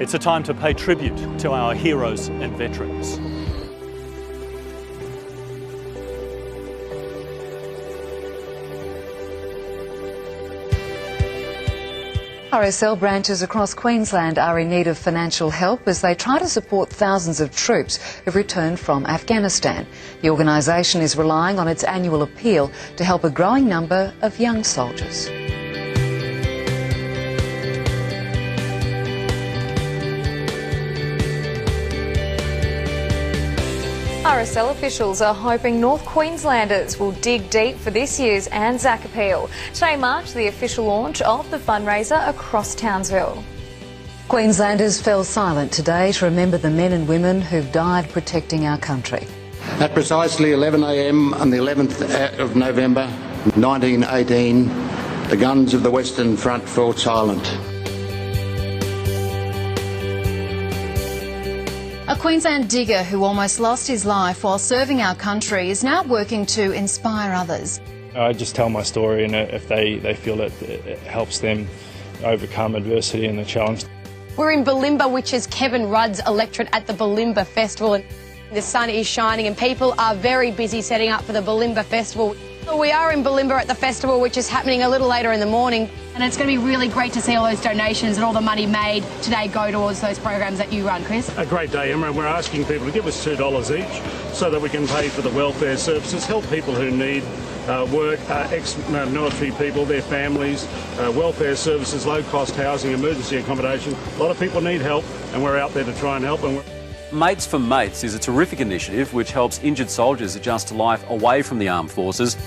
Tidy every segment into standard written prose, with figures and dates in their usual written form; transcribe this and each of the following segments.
It's a time to pay tribute to our heroes and veterans. RSL branches across Queensland are in need of financial help as they try to support thousands of troops who've returned from Afghanistan. The organisation is relying on its annual appeal to help a growing number of young soldiers. RSL officials are hoping North Queenslanders will dig deep for this year's Anzac appeal. Today marked the official launch of the fundraiser across Townsville. Queenslanders fell silent today to remember the men and women who've died protecting our country. At precisely 11 a.m. on the 11th of November 1918, the guns of the Western Front fell silent. A Queensland digger who almost lost his life while serving our country is now working to inspire others. I just tell my story, and if they feel that it helps them overcome adversity and the challenge. We're in Bulimba, which is Kevin Rudd's electorate at the Bulimba Festival. And the sun is shining and people are very busy setting up for the Bulimba Festival. We are in Bulimba at the festival, which is happening a little later in the morning. And it's going to be really great to see all those donations and all the money made today go towards those programs that you run, Chris. A great day, Emma, and we're asking people to give us $2 each so that we can pay for the welfare services, help people who need work, ex-military people, their families, welfare services, low-cost housing, emergency accommodation. A lot of people need help, and we're out there to try and help them. Mates for Mates is a terrific initiative which helps injured soldiers adjust to life away from the armed forces.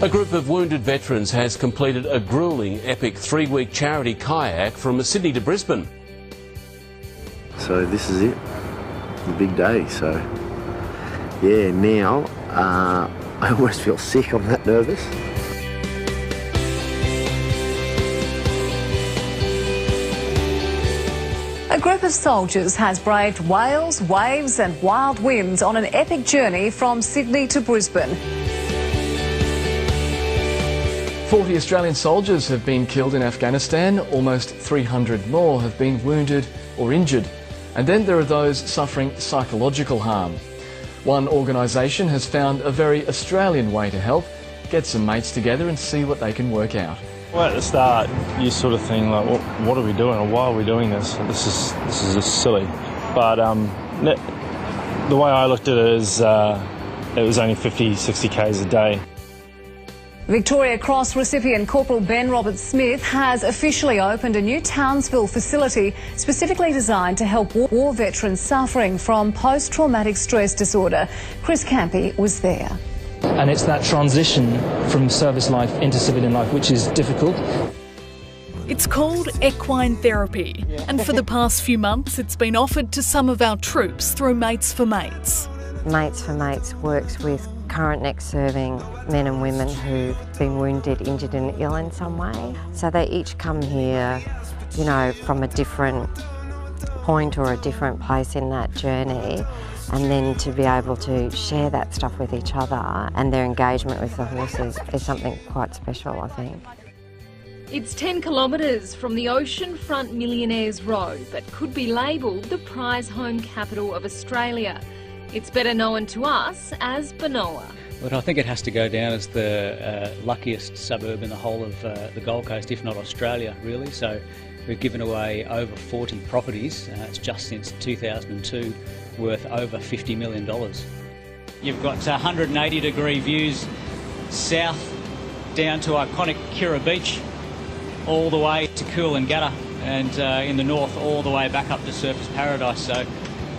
A group of wounded veterans has completed a gruelling, epic 3-week charity kayak from Sydney to Brisbane. So this is it, the big day. So yeah, now I almost feel sick, I'm that nervous. A group of soldiers has braved whales, waves and wild winds on an epic journey from Sydney to Brisbane. 40 Australian soldiers have been killed in Afghanistan, almost 300 more have been wounded or injured. And then there are those suffering psychological harm. One organisation has found a very Australian way to help: get some mates together and see what they can work out. Well, at the start, you sort of think, like, what are we doing, or why are we doing this? This is just silly. But the way I looked at it is it was only 50, 60 k's a day. Victoria Cross recipient Corporal Ben Robert Smith has officially opened a new Townsville facility specifically designed to help war veterans suffering from post-traumatic stress disorder. Chris Campy was there. And it's that transition from service life into civilian life which is difficult. It's called equine therapy, and for the past few months it's been offered to some of our troops through Mates for Mates. Mates for Mates works with current and ex-serving men and women who've been wounded, injured and ill in some way. So they each come here, you know, from a different point or a different place in that journey, and then to be able to share that stuff with each other, and their engagement with the horses is something quite special, I think. It's 10 kilometres from the oceanfront Millionaires Row, but could be labelled the prize home capital of Australia. It's better known to us as Benoa. But I think it has to go down as the luckiest suburb in the whole of the Gold Coast, if not Australia, really. So we've given away over 40 properties. It's just since 2002, worth over $50 million. You've got 180-degree views south down to iconic Kira Beach, all the way to Coolangatta, and in the north all the way back up to Surfers Paradise. So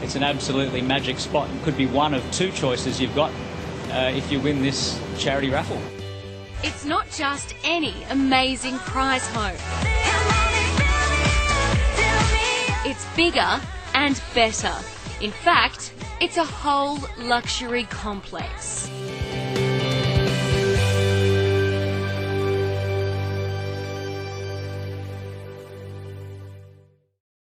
it's an absolutely magic spot, and could be one of two choices you've got if you win this charity raffle. It's not just any amazing prize home. It's bigger and better. In fact, it's a whole luxury complex.